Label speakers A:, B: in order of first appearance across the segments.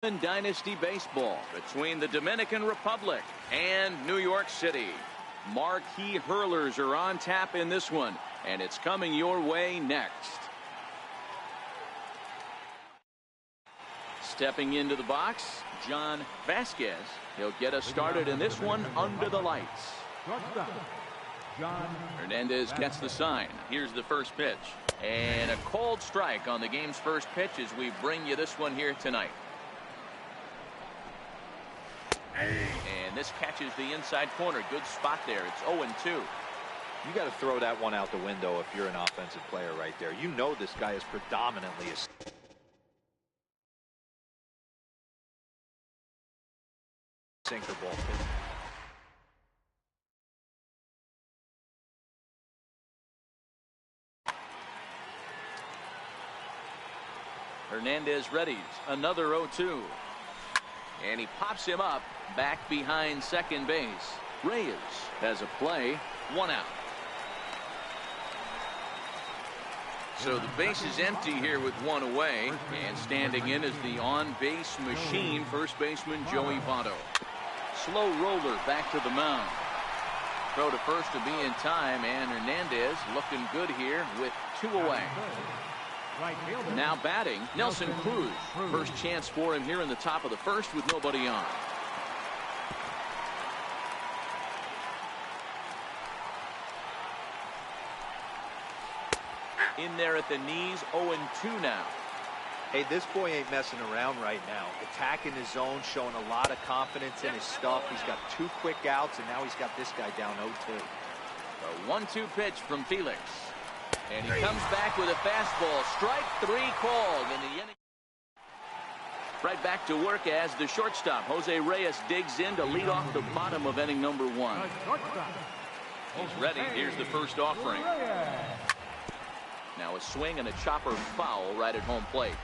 A: Dynasty Baseball between the Dominican Republic and New York City. Marquee hurlers are on tap in this one, and it's coming your way next. Stepping into the box, John Vasquez. He'll get us started in this one under the lights. Hernandez gets the sign. Here's the first pitch. And a cold strike on the game's first pitch as we bring you this one here tonight. And this catches the inside corner. Good spot there. It's 0-2.
B: You got to throw that one out the window if you're an offensive player right there. You know this guy is predominantly a sinker ball pitcher.
A: Hernandez readies. Another 0-2. And he pops him up back behind second base. Reyes has a play. One out. So the base is empty here with one away. And standing in is the on-base machine, first baseman Joey Votto. Slow roller back to the mound. Throw to first to be in time, and Hernandez looking good here with two away. Now batting, Nelson Cruz. First chance for him here in the top of the first with nobody on. In there at the knees, 0-2 now.
B: Hey, this boy ain't messing around right now. Attacking his zone, showing a lot of confidence in his stuff. He's got two quick outs, and now he's got this guy down 0-2.
A: The 1-2 pitch from Felix. And he comes back with a fastball. Strike three called in the inning. Right back to work as the shortstop, Jose Reyes, digs in to lead off the bottom of inning number one. He's ready. Here's the first offering. Now a swing and a chopper foul right at home plate.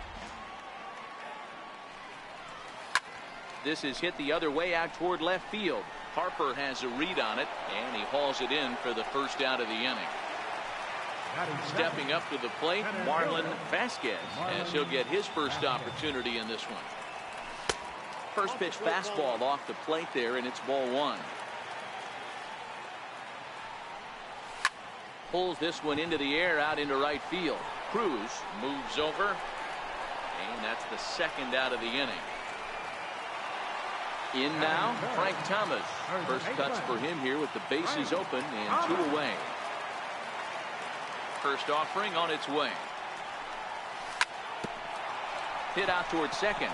A: This is hit the other way out toward left field. Harper has a read on it, and he hauls it in for the first out of the inning. Stepping up to the plate, Marlon Vasquez, as he'll get his first opportunity in this one. First pitch fastball off the plate there, and it's ball one. Pulls this one into the air out into right field. Cruz moves over, and that's the second out of the inning. In now, Frank Thomas. First cuts for him here with the bases open and two away. First offering on its way. Hit out towards second.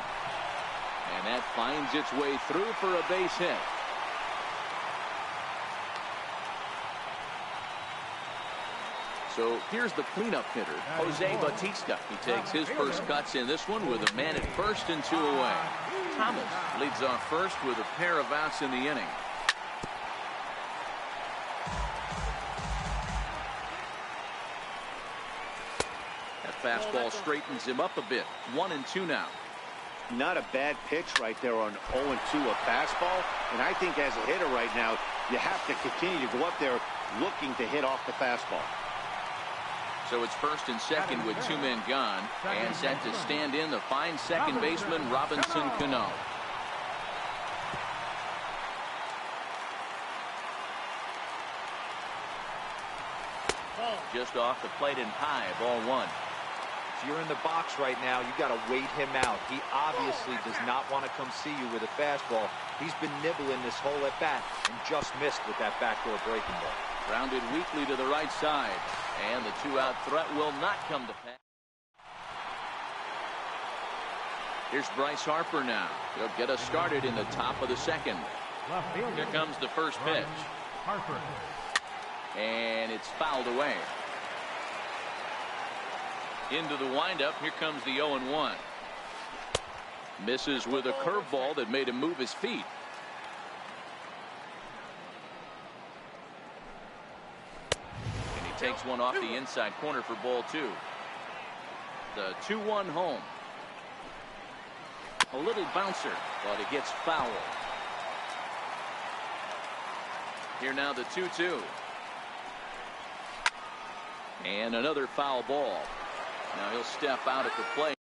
A: And that finds its way through for a base hit. So here's the cleanup hitter, Jose Bautista. He takes his first cuts in this one with a man at first and two away. Thomas leads off first with a pair of outs in the inning. Fastball straightens him up a bit. 1-2 now.
C: Not a bad pitch right there on 0-2, a fastball. And I think as a hitter right now, you have to continue to go up there looking to hit off the fastball.
A: So it's first and second with two men gone. And set to stand in the fine second baseman, Robinson Cano. Just off the plate and high, ball one.
B: If you're in the box right now, you got to wait him out. He obviously does not want to come see you with a fastball. He's been nibbling this whole at bat and just missed with that backdoor breaking ball.
A: Grounded weakly to the right side, and the two-out threat will not come to pass. Here's Bryce Harper now. He'll get us started in the top of the second. Here comes the first pitch. Harper. And it's fouled away. Into the windup. Here comes the 0-1. Misses with a curveball that made him move his feet. And he takes one off the inside corner for ball two. The 2-1 home. A little bouncer, but it gets foul. Here now the 2-2. And another foul ball. Now he'll step out at the plate.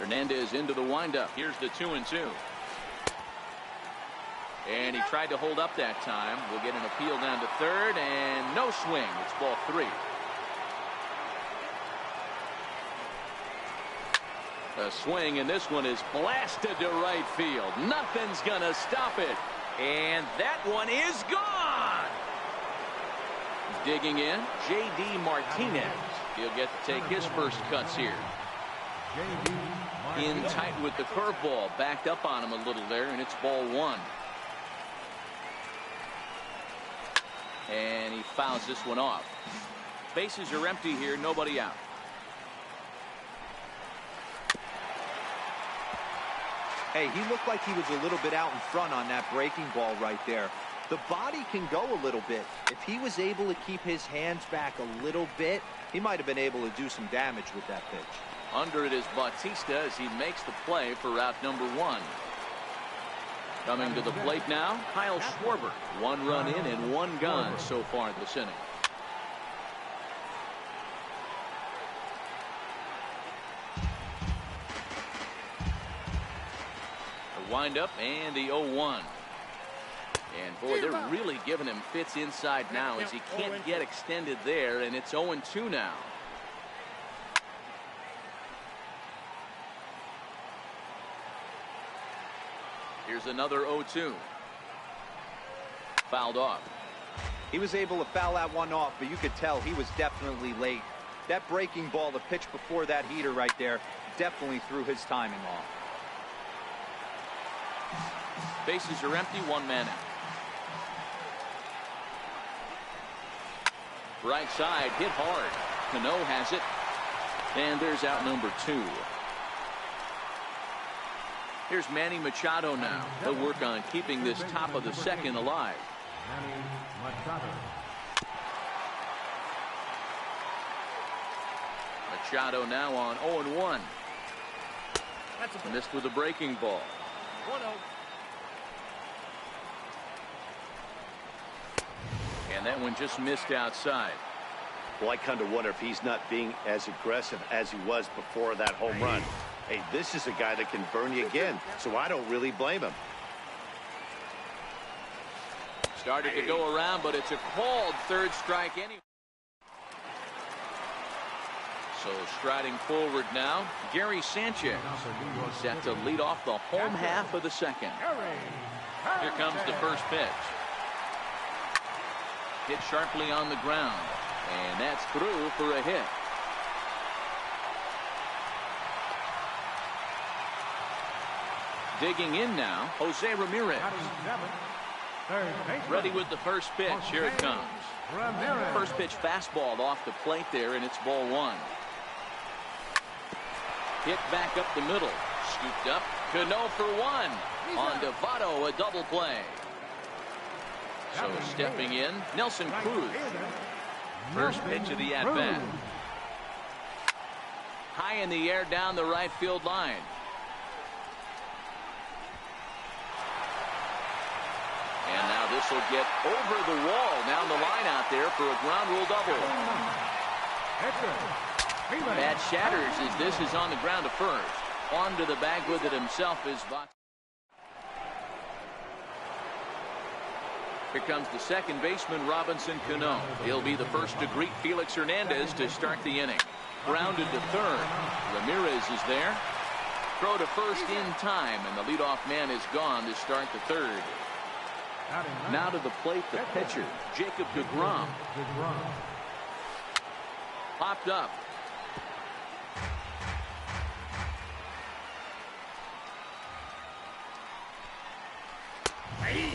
A: Hernandez into the windup. Here's the 2-2. And he tried to hold up that time. We'll get an appeal down to third, and no swing. It's ball 3. A swing, and this one is blasted to right field. Nothing's going to stop it. And that one is gone. Digging in, J.D. Martinez. He'll get to take his first cuts here. In tight with the curveball. Backed up on him a little there, and it's ball 1. And he fouls this one off. Bases are empty here, nobody out.
B: Hey, he looked like he was a little bit out in front on that breaking ball right there. The body can go a little bit. If he was able to keep his hands back a little bit, he might have been able to do some damage with that pitch.
A: Under it is Bautista as he makes the play for out number 1. Coming to the plate now, Kyle Schwarber. 1 run in and 1 gone so far this inning. The windup and the 0-1. And boy, they're really giving him fits inside now as he can't get extended there, and it's 0-2 now. Here's another 0-2. Fouled off.
B: He was able to foul that one off, but you could tell he was definitely late. That breaking ball, the pitch before that heater right there, definitely threw his timing off.
A: Bases are empty, 1 man out. Right side, hit hard. Cano has it. And there's out number 2. Here's Manny Machado now. He'll work on keeping this top of the second alive.
D: Manny Machado.
A: Machado now on 0-1. Missed with a breaking ball.
D: 1-0.
A: And that one just missed outside.
C: Well, I kind of wonder if he's not being as aggressive as he was before that home run. Hey, this is a guy that can burn you again, so I don't really blame him.
A: Started to go around, but it's a called third strike anyway. So striding forward now, Gary Sanchez set to lead off the home half of the second. Here comes the first pitch. Hit sharply on the ground, and that's through for a hit. Digging in now, Jose Ramirez. Ready with the first pitch. Here it comes. First pitch fastball off the plate there, and it's ball 1. Hit back up the middle. Scooped up. Cano for 1. On to Votto, a double play. So stepping in, Nelson Cruz. First pitch of the at-bat. High in the air down the right field line. And now this will get over the wall down the line out there for a ground rule double. That shatters as this is on the ground to first. On to the bag with it himself is Votto. Here comes the second baseman, Robinson Cano. He'll be the first to greet Felix Hernandez to start the inning. Grounded to third. Ramirez is there. Throw to first in time, and the leadoff man is gone to start the third. Now to the plate, the pitcher, Jacob deGrom. Popped up.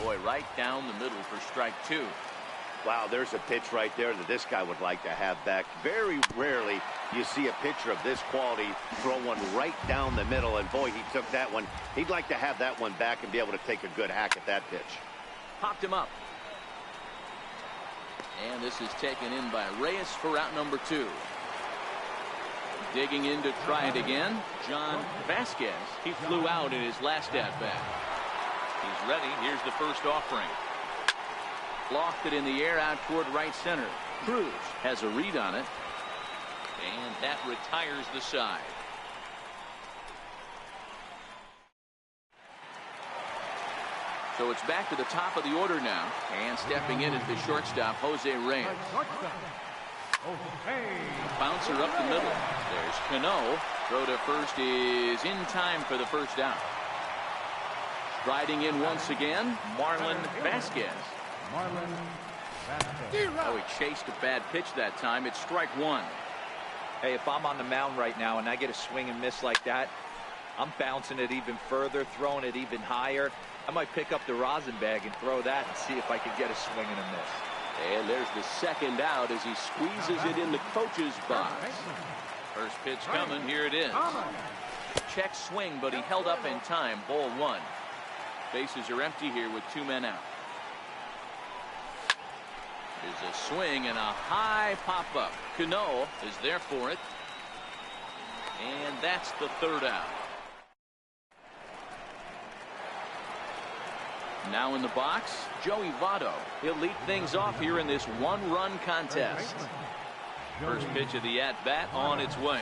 A: Boy, right down the middle for strike 2.
C: Wow, there's a pitch right there that this guy would like to have back. Very rarely you see a pitcher of this quality throw one right down the middle, and boy, he took that one. He'd like to have that one back and be able to take a good hack at that pitch.
A: Popped him up. And this is taken in by Reyes for out number 2. Digging in to try it again, John Vasquez. He flew out in his last at-bat. He's ready. Here's the first offering. Lofted in the air out toward right center. Cruz has a read on it. And that retires the side. So it's back to the top of the order now. And stepping in is the shortstop, Jose Reyes. Bouncer up the middle. There's Cano. Throw to first is in time for the first out. Striding in once again, Marlon Vasquez. Oh, he chased a bad pitch that time. It's strike one.
B: Hey, if I'm on the mound right now and I get a swing and miss like that, I'm bouncing it even further, throwing it even higher. I might pick up the rosin bag and throw that and see if I can get a swing and a miss.
A: And there's the second out as he squeezes it in the coach's box. First pitch coming. Here it is. Check swing, but he held up in time. Ball one. Bases are empty here with 2 men out. There's a swing and a high pop-up. Cano is there for it. And that's the third out. Now in the box, Joey Votto. He'll lead things off here in this one-run contest. First pitch of the at-bat on its way.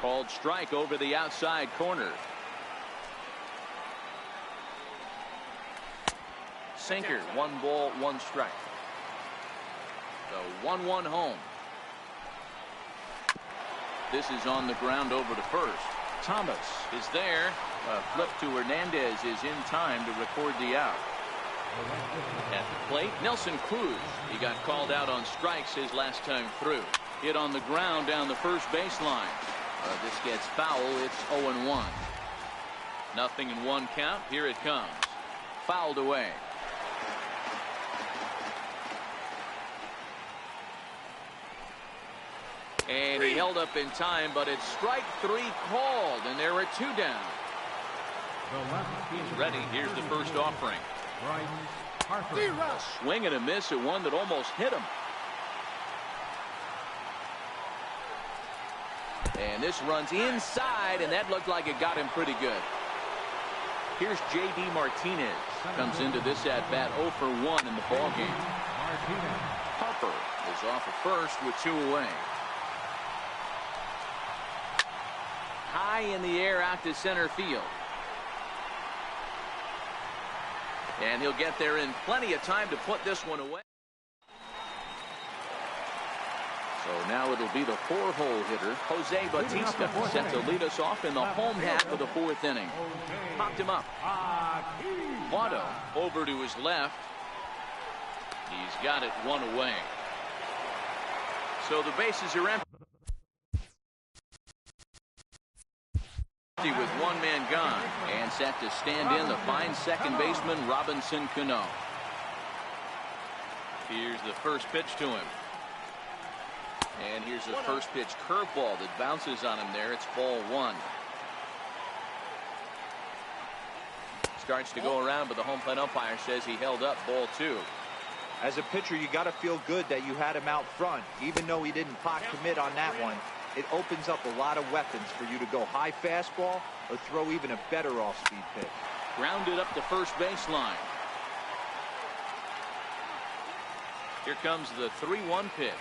A: Called strike over the outside corner. Sinker, 1 ball, 1 strike. The 1-1 home. This is on the ground over to first. Thomas is there. A flip to Hernandez is in time to record the out. At the plate, Nelson Cruz. He got called out on strikes his last time through. Hit on the ground down the first baseline. This gets foul. It's 0-1. Nothing in 1 count. Here it comes. Fouled away. And he held up in time, but it's strike 3 called, and there are 2 down. He's ready. Here's the first offering. A swing and a miss at one that almost hit him. And this runs inside, and that looked like it got him pretty good. Here's J.D. Martinez. Comes into this at-bat 0 for 1 in the ballgame. Harper is off at first with 2 away. High in the air out to center field. And he'll get there in plenty of time to put this one away. So now it'll be the 4-hole hitter, Jose Bautista, set to lead us off in the home half of the 4th inning. Popped him up. Votto over to his left. He's got it 1 away. So the bases are empty. With 1 man gone and set to stand in the fine second baseman Robinson Cano. Here's the first pitch to him. And here's the first pitch curveball that bounces on him there. It's ball 1. Starts to go around, but the home plate umpire says he held up. Ball 2.
B: As a pitcher, you got to feel good that you had him out front, even though he didn't pot commit on that one. It opens up a lot of weapons for you to go high fastball or throw even a better off-speed pitch.
A: Grounded up the first baseline. Here comes the 3-1 pitch.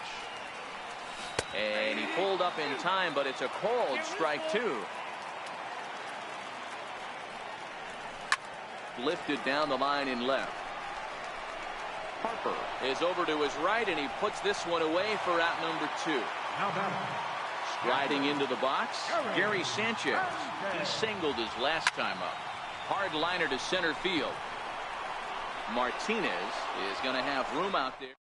A: And he pulled up in time, but it's a called strike 2. Lifted down the line in left. Harper is over to his right, and he puts this one away for out number 2. Striding into the box, Gary Sanchez. He singled his last time up. Hard liner to center field. Martinez is going to have room out there.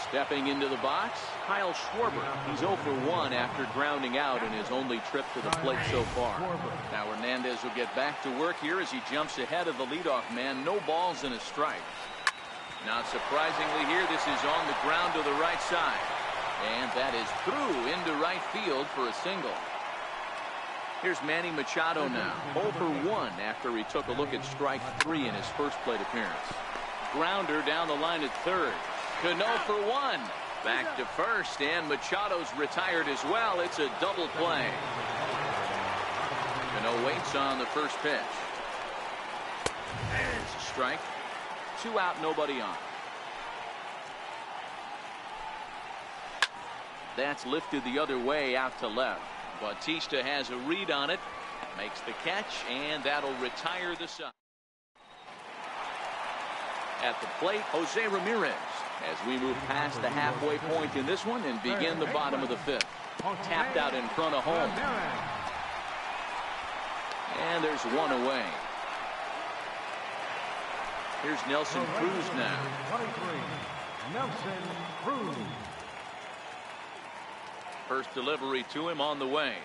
A: Stepping into the box, Kyle Schwarber. He's 0 for 1 after grounding out in his only trip to the plate so far. Now Hernandez will get back to work here as he jumps ahead of the leadoff man. No balls and a strike. Not surprisingly here, this is on the ground to the right side. And that is through into right field for a single. Here's Manny Machado now. 0 for 1 after he took a look at strike 3 in his first plate appearance. Grounder down the line at third. Cano for 1. Back to first, and Machado's retired as well. It's a double play. Cano waits on the first pitch. It's a strike. 2 out, nobody on. That's lifted the other way out to left. Bautista has a read on it. Makes the catch, and that'll retire the side. At the plate, Jose Ramirez, as we move past the halfway point in this one and begin the bottom of the fifth. Tapped out in front of home. And there's one away. Here's Nelson Cruz now.
D: 23, Nelson Cruz.
A: First delivery to him on the way.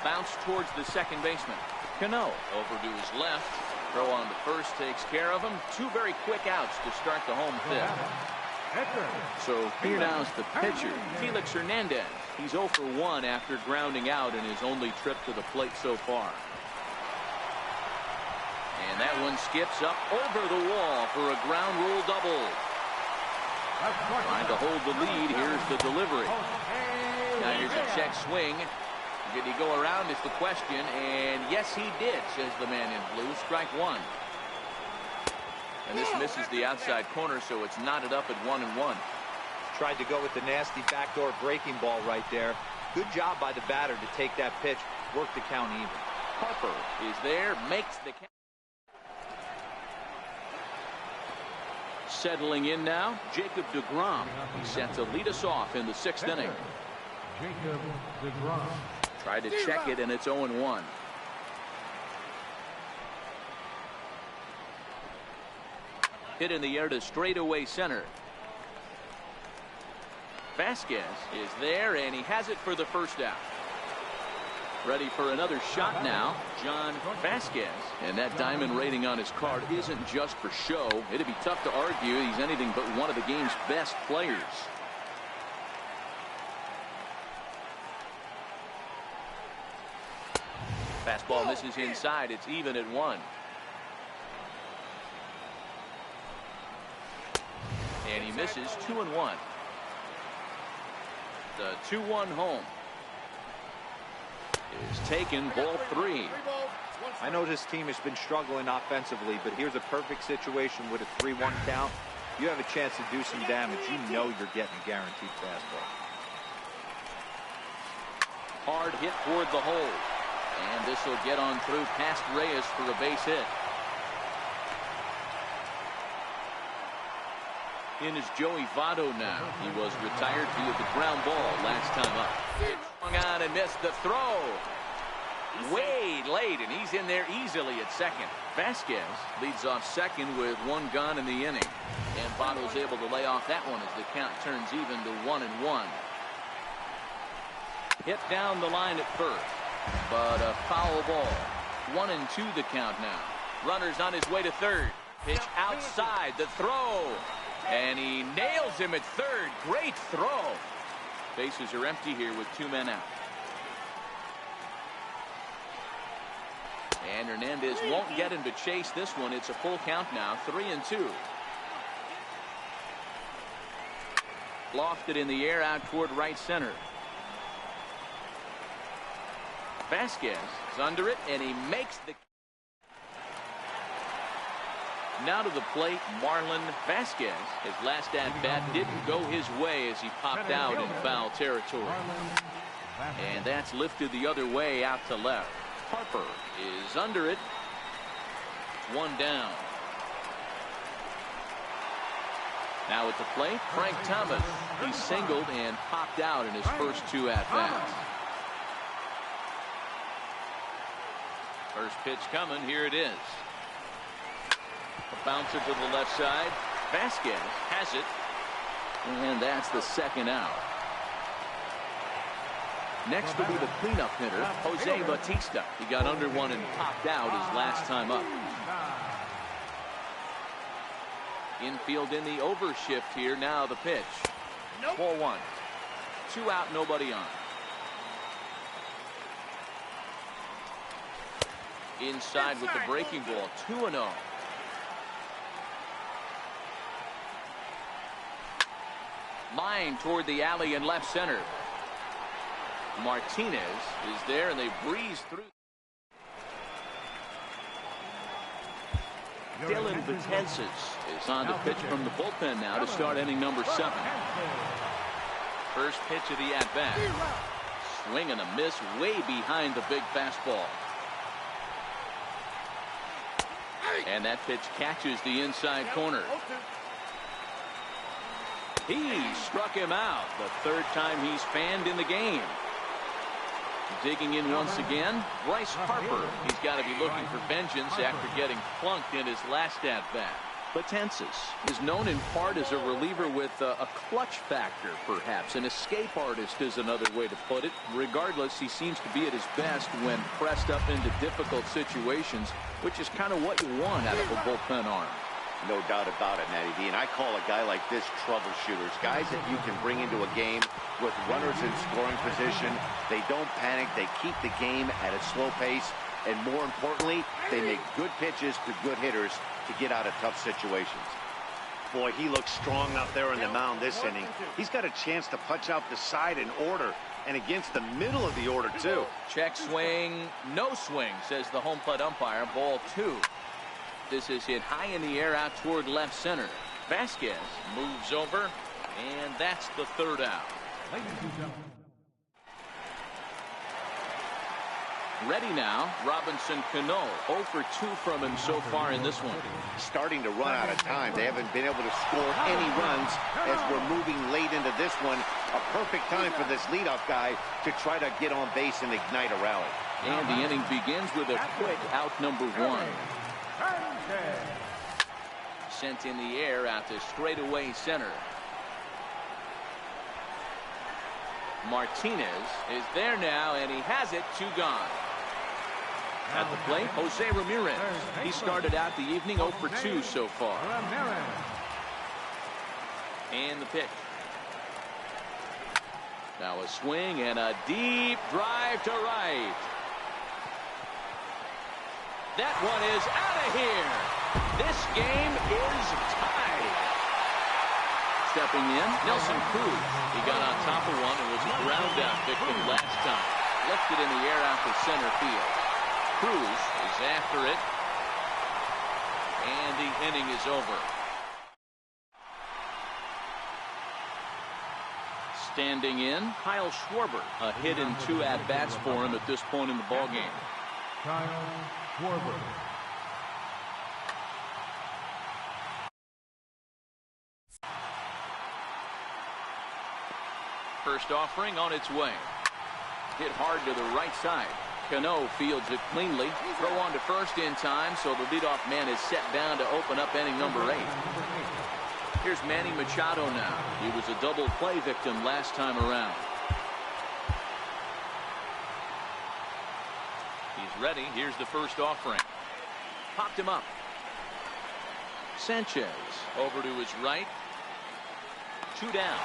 A: Bounce towards the second baseman. Cano over to his left. Throw on to first takes care of him. Two very quick outs to start the home fifth. So here now's the pitcher, Felix Hernandez. He's 0 for 1 after grounding out in his only trip to the plate so far. And that one skips up over the wall for a ground rule double. Trying to hold the lead. Here's the delivery. Now here's a check swing. Did he go around is the question, and yes he did, says the man in blue. Strike one. And this misses the outside corner, so it's knotted up at 1-1.
B: Tried to go with the nasty backdoor breaking ball right there. Good job by the batter to take that pitch, work the count even.
A: Harper is there, makes the count. Settling in now, Jacob deGrom. He's set to lead us off in the 6th inning.
D: Jacob deGrom.
A: Tried to check it, and it's 0-1. Hit in the air to straightaway center. Vasquez is there, and he has it for the first out. Ready for another shot now, John Vasquez. And that diamond rating on his card isn't just for show. It'd be tough to argue he's anything but one of the game's best players. Fastball misses inside. It's even at 1. And he misses 2-1. The 2-1 home is taken, ball 3.
B: I know this team has been struggling offensively, but here's a perfect situation with a 3-1 count. You have a chance to do some damage. You know you're getting a guaranteed fastball.
A: Hard hit toward the hole. And this will get on through past Reyes for a base hit. In is Joey Votto now. He was retired via the ground ball last time up. Swung on and missed the throw. Way late, and he's in there easily at second. Vasquez leads off second with 1 gone in the inning. And Votto's able to lay off that one as the count turns even to 1-1. Hit down the line at first. But a foul ball. 1-2 the count now. Runner's on his way to third. Pitch outside, the throw. And he nails him at third. Great throw. Bases are empty here with 2 men out. And Hernandez won't get him to chase this one. It's a full count now, 3-2. Lofted in the air out toward right center. Vasquez is under it, and he makes the. Now to the plate, Marlon Vasquez. His last at-bat didn't go his way as he popped out in foul territory. And that's lifted the other way out to left. Harper is under it. 1 down. Now at the plate, Frank Thomas. He singled and popped out in his first 2 at-bats. First pitch coming. Here it is. A bouncer to the left side. Vasquez has it. And that's the 2nd out. Next will be the cleanup hitter, Jose Bautista. He got under one and popped out his last time up. Infield in the overshift here. Now the pitch. 4-1. 2 out, nobody on. Inside with the breaking ball. 2-0. Line toward the alley in left center. Martinez is there, and they breeze through. Dylan Betances is on to pitch from the bullpen now to start inning number 7. First pitch of the at-bat. Swing and a miss way behind the big fastball. And that pitch catches the inside corner. He struck him out the third time he's fanned in the game. Digging in once again, Bryce Harper. He's got to be looking for vengeance after getting plunked in his last at-bat. Betances is known in part as a reliever with a clutch factor, perhaps. An escape artist is another way to put it. Regardless, he seems to be at his best when pressed up into difficult situations, which is kind of what you want out of a bullpen arm.
C: No doubt about it, Matty D. And I call a guy like this troubleshooters. Guys that you can bring into a game with runners in scoring position. They don't panic. They keep the game at a slow pace. And more importantly, they make good pitches to good hitters to get out of tough situations. Boy, he looks strong out there on the mound this inning. He's got a chance to punch out the side in order and against the middle of the order, too.
A: Check swing, no swing, says the home plate umpire. Ball 2. This is hit high in the air out toward left center. Vasquez moves over, and that's the third out. Ready now, Robinson Cano. 0 for 2 from him so far in this one.
C: Starting to run out of time. They haven't been able to score any runs as we're moving late into this one. A perfect time for this leadoff guy to try to get on base and ignite a rally.
A: And the inning begins with a quick out number 1. Sent in the air out to straightaway center. Martinez is there now, and he has it. 2 gone. At the plate, Jose Ramirez. He started out the evening 0 for 2 so far. And the pitch. Now a swing and a deep drive to right. That one is out of here. This game is tied. Stepping in, Nelson Cruz. He got on top of one and was a ground out victim last time. Lifted in the air out to center field. Cruz is after it. And the inning is over. Standing in, Kyle Schwarber. A hit in 2 at-bats for him at this point in the ballgame.
D: Kyle Schwarber.
A: First offering on its way. Hit hard to the right side. Cano fields it cleanly. Throw on to first in time, so the leadoff man is set down to open up inning number 8. Here's Manny Machado now. He was a double play victim last time around. He's ready. Here's the first offering. Popped him up. Sanchez over to his right. 2 down.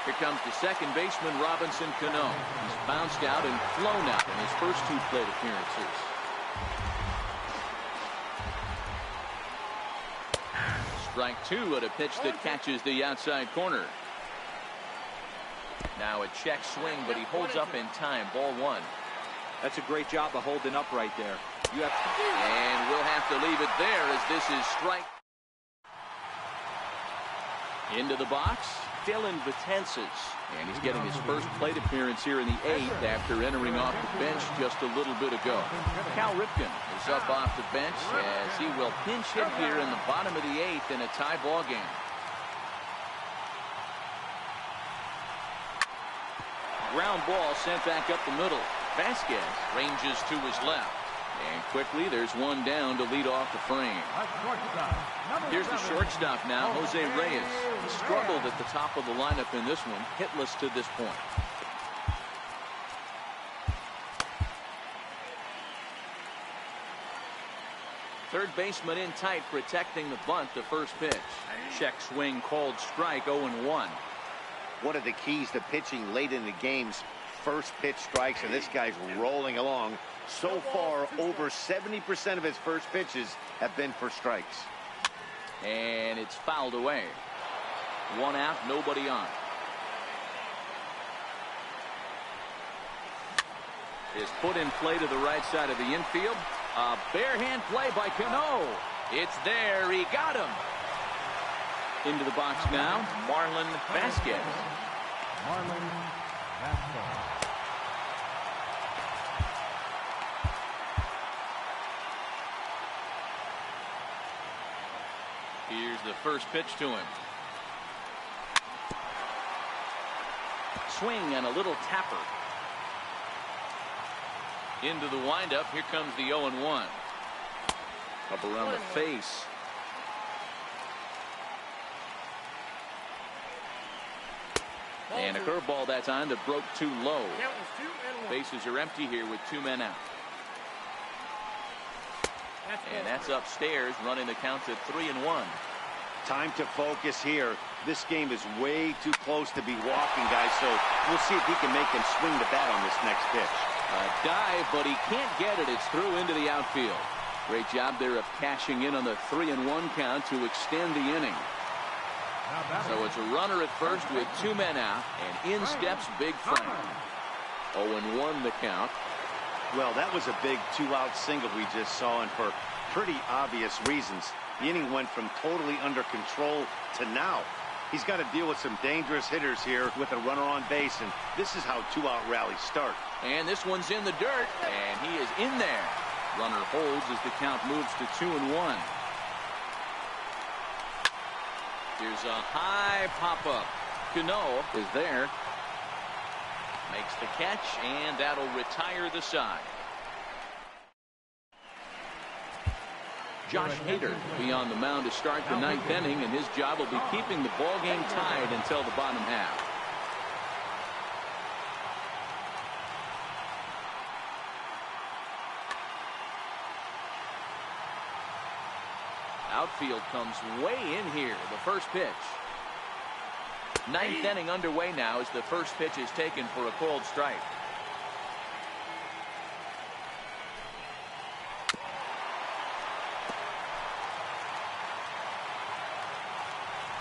A: Here comes the second baseman, Robinson Cano. He's bounced out and flown out in his first 2 plate appearances. Strike 2 at a pitch that catches the outside corner. Now a check swing, but he holds up in time. Ball 1.
B: That's a great job of holding up right there.
A: And we'll have to leave it there as this is strike. Into the box, Dylan Betances. And he's getting his first plate appearance here in the 8th after entering off the bench just a little bit ago. Cal Ripken is up off the bench as he will pinch hit here in the bottom of the 8th in a tie ball game. Ground ball sent back up the middle. Vasquez ranges to his left. And quickly, there's one down to lead off the frame. Here's the shortstop now, Jose Reyes. He struggled at the top of the lineup in this one, hitless to this point. Third baseman in tight, protecting the bunt, the first pitch. Check swing called strike, 0-1.
C: One of the keys to pitching late in the game's first pitch strikes, and this guy's rolling along. So far, over 70% of his first pitches have been for strikes.
A: And it's fouled away. 1 out, nobody on. Is put in play to the right side of the infield. A bare hand play by Cano. It's there. He got him. Into the box now, Marlon Vasquez. Here's the first pitch to him. Swing and a little tapper. Into the windup. Here comes the 0-1. Up around the face. And a curveball that time that broke too low. Bases are empty here with 2 men out. And that's upstairs, running the count at 3-1.
C: Time to focus here. This game is way too close to be walking, guys, so we'll see if he can make him swing the bat on this next pitch.
A: A dive, but he can't get it. It's through into the outfield. Great job there of cashing in on the 3-1 count to extend the inning. So it's a runner at first with 2 men out, and in steps Big Frank. 0-1 the count.
C: Well, that was a big 2-out single we just saw, and for pretty obvious reasons. The inning went from totally under control to now. He's got to deal with some dangerous hitters here with a runner on base, and this is how 2-out rallies start.
A: And this one's in the dirt, and he is in there. Runner holds as the count moves to 2-1. Here's a high pop-up. Cano is there. Makes the catch, and that'll retire the side. Josh Hader will be on the mound to start the 9th inning, and his job will be keeping the ball game tied until the bottom half. Outfield comes way in here. The first pitch. 9th inning underway now as the first pitch is taken for a called strike.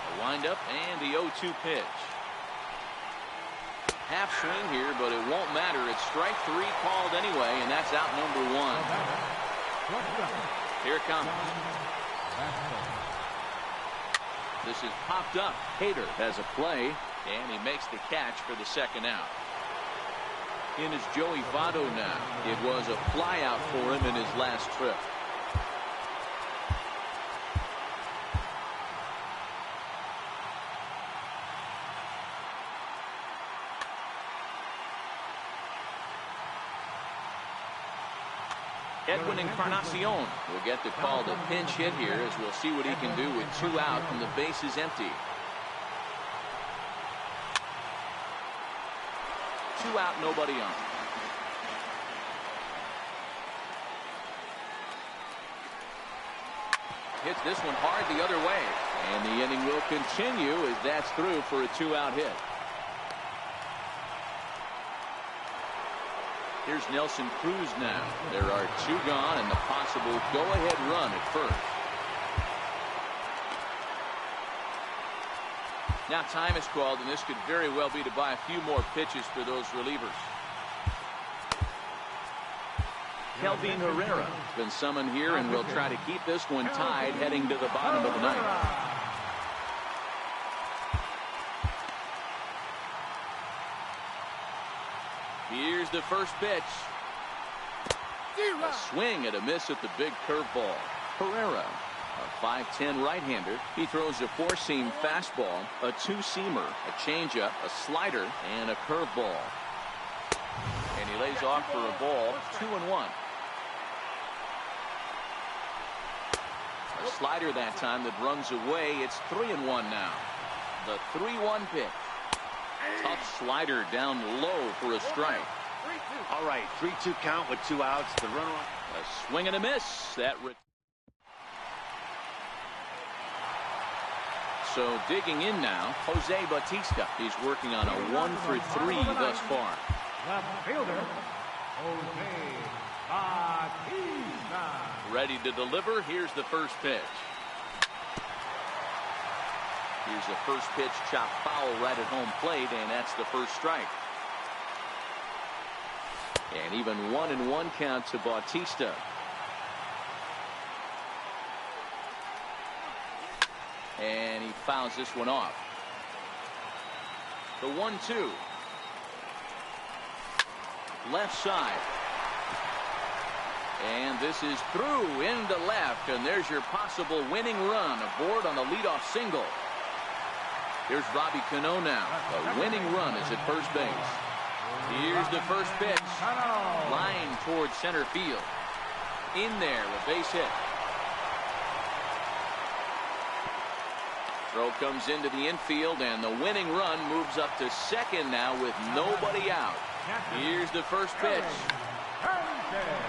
A: A windup and the 0-2 pitch. Half swing here, but it won't matter. It's strike 3 called anyway, and that's out number 1. Here it comes. This is popped up. Hader has a play, and he makes the catch for the 2nd out. In is Joey Votto now. It was a fly out for him in his last trip. Edwin Encarnacion will get the call to pinch hit here, as we'll see what he can do with 2 out and the base is empty. 2 out, nobody on. Hits this one hard the other way, and the inning will continue as that's through for a 2-out hit. Here's Nelson Cruz now. There are 2 gone and the possible go-ahead run at first. Now time is called, and this could very well be to buy a few more pitches for those relievers. Kelvin Herrera has been summoned here and will try to keep this one tied heading to the bottom of the 9th. Here's the first pitch. A swing and a miss at the big curveball. Herrera, a 5'10" right-hander. He throws a 4-seam fastball, a 2-seamer, a changeup, a slider, and a curveball. And he lays off for a ball. 2-1. A slider that time that runs away. It's 3-1 now. The 3-1 pitch. Tough slider down low for a strike.
C: All right, 3-2 count with 2 outs. The runner on.
A: A swing and a miss. So digging in now, Jose Bautista. He's working on a 1 for 3 thus far.
D: Left fielder, Jose Bautista.
A: Ready to deliver. Here's the first pitch. Here's a first pitch chopped foul right at home plate, and that's the first strike. And even 1-1 count to Bautista. And he fouls this one off. The 1-2. Left side. And this is through into left, and there's your possible winning run aboard on the leadoff single. Here's Robbie Cano now. A winning run is at first base. Here's the first pitch. Line towards center field. In there, a base hit. Throw comes into the infield, and the winning run moves up to second now with nobody out. Here's the first pitch.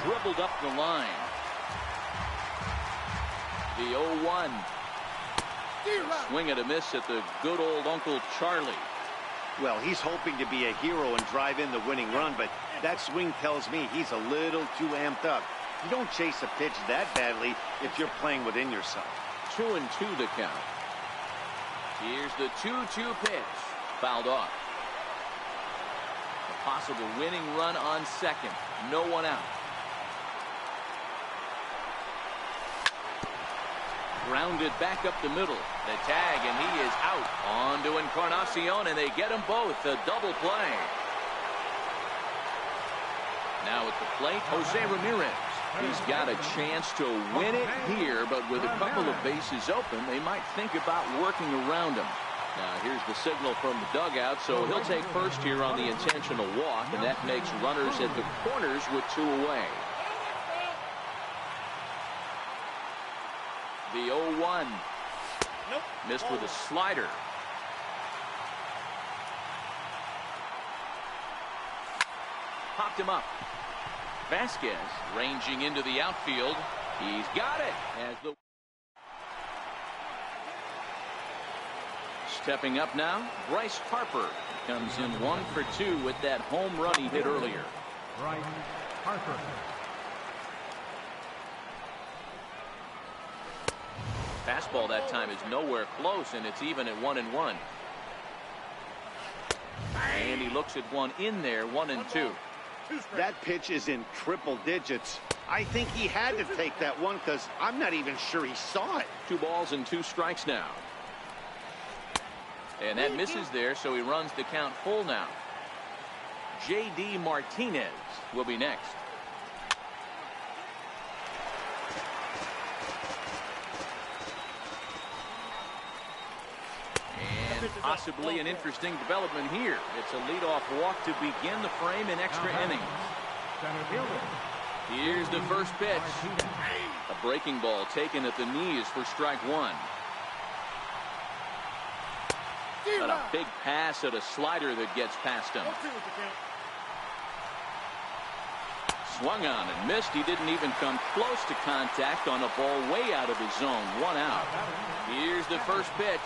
A: Dribbled up the line. The 0-1. Swing and a miss at the good old Uncle Charlie.
C: Well, he's hoping to be a hero and drive in the winning run, but that swing tells me he's a little too amped up. You don't chase a pitch that badly if you're playing within yourself.
A: 2-2 to count. Here's the 2-2 pitch. Fouled off. A possible winning run on second. No one out. Grounded back up the middle. The tag, and he is out. On to Encarnacion, and they get them both. A double play. Now at the plate, Jose Ramirez. He's got a chance to win it here, but with a couple of bases open, they might think about working around him. Now here's the signal from the dugout, so he'll take first here on the intentional walk, and that makes runners at the corners with 2 away. The 0-1. Nope. Missed with a slider. Popped him up. Vasquez ranging into the outfield. He's got it. As the stepping up now, Bryce Harper comes in 1 for 2 with that home run he hit earlier.
D: Bryce Harper.
A: Fastball that time is nowhere close, and it's even at 1-1. And he looks at one in there, 1-2.
C: That pitch is in triple digits. I think he had to take that one because I'm not even sure he saw it.
A: 2 balls and 2 strikes now. And that misses there, so he runs the count full now. J.D. Martinez will be next. And possibly an interesting development here. It's a leadoff walk to begin the frame in extra innings. Here's the first pitch. A breaking ball taken at the knees for strike 1. But a big pass at a slider that gets past him. Swung on and missed. He didn't even come close to contact on a ball way out of his zone. 1 out. Here's the first pitch.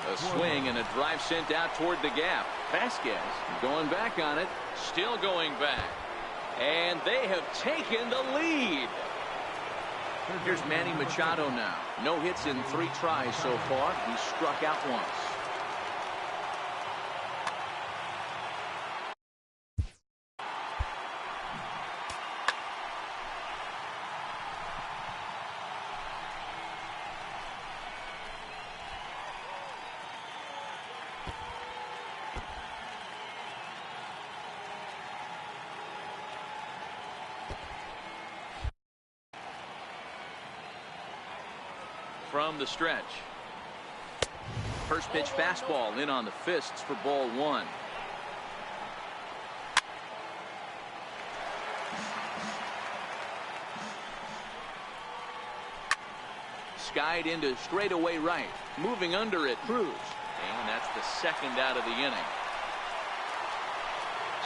A: A swing and a drive sent out toward the gap. Vasquez going back on it. Still going back. And they have taken the lead. Here's Manny Machado now. No hits in 3 tries so far. He struck out once. From the stretch. First pitch fastball in on the fists for ball 1. Skied into straightaway right. Moving under it, Cruz. And that's the second out of the inning.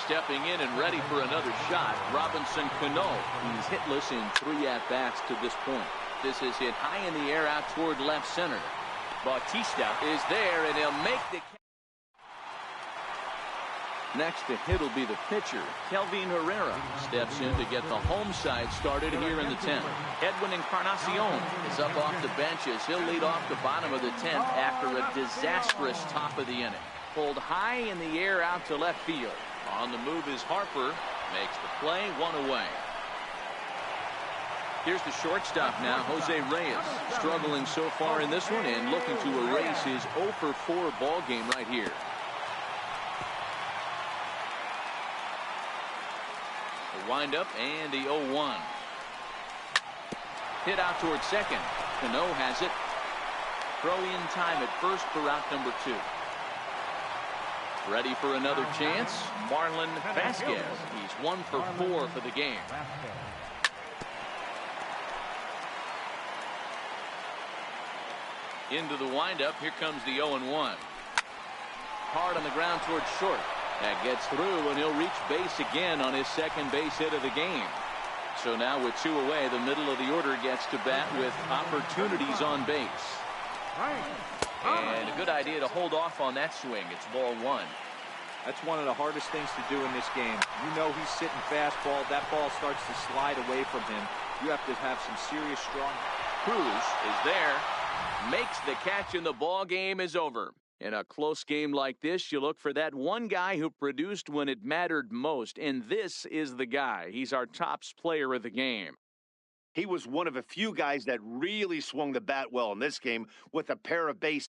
A: Stepping in and ready for another shot, Robinson Cano. He's hitless in 3 at-bats to this point. This is hit high in the air out toward left center. Bautista is there, and he'll make the... Next to hit will be the pitcher. Kelvin Herrera steps in to get the home side started here in the 10th. Edwin Encarnacion is up off the bench as he'll lead off the bottom of the 10th after a disastrous top of the inning. Pulled high in the air out to left field. On the move is Harper. Makes the play, 1 away. Here's the shortstop now, Jose Reyes. Struggling so far in this one and looking to erase his 0 for 4 ball game right here. The windup and the 0-1. Hit out towards second. Cano has it. Throw in time at first for out number 2. Ready for another chance. Marlon Vasquez. He's 1 for 4 for the game. Into the windup. Here comes the 0-1. Hard on the ground towards short. That gets through, and he'll reach base again on his second base hit of the game. So now with 2 away, the middle of the order gets to bat with opportunities on base. And a good idea to hold off on that swing. It's ball 1.
B: That's one of the hardest things to do in this game. You know he's sitting fastball. That ball starts to slide away from him. You have to have some serious strong.
A: Cruz is there. Makes the catch, and the ball game is over. In a close game like this, you look for that one guy who produced when it mattered most, and this is the guy. He's our tops player of the game.
C: He was one of a few guys that really swung the bat well in this game with a pair of base